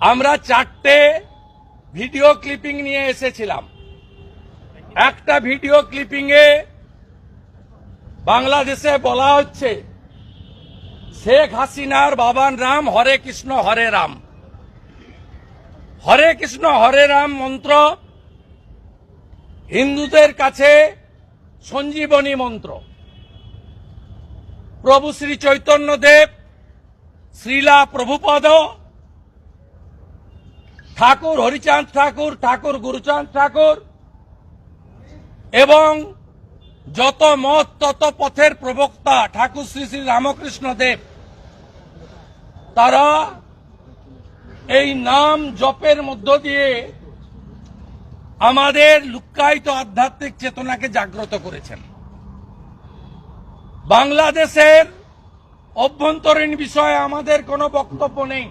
আমরা 4টে video clipping নিয়ে এসেছিলাম। একটা ভিডিও ক্লিপিং এ বাংলাদেশে বলা হচ্ছে শেখ হাসিনার বাবার নাম হরে কৃষ্ণ হরে রাম। হরে কৃষ্ণ হরে রাম মন্ত্র হিন্দুদের কাছে সঞ্জীবনী মন্ত্র। প্রভু শ্রী চৈতন্যদেব, শ্রীলা প্রভুপদ, ঠাকুর হরিচাঁদ ঠাকুর, ঠাকুর গুরুচাঁদ ঠাকুর এবং যত মত তত পথের প্রবক্তা ঠাকুর শ্রী শ্রী রামকৃষ্ণ দেব, তারা এই নাম জপের মধ্য দিয়ে আমাদের লুক্কায়িত আধ্যাত্মিক চেতনাকে জাগ্রত করেছেন। বাংলাদেশের অভ্যন্তরীণ বিষয়ে আমাদের কোনো বক্তব্য নেই।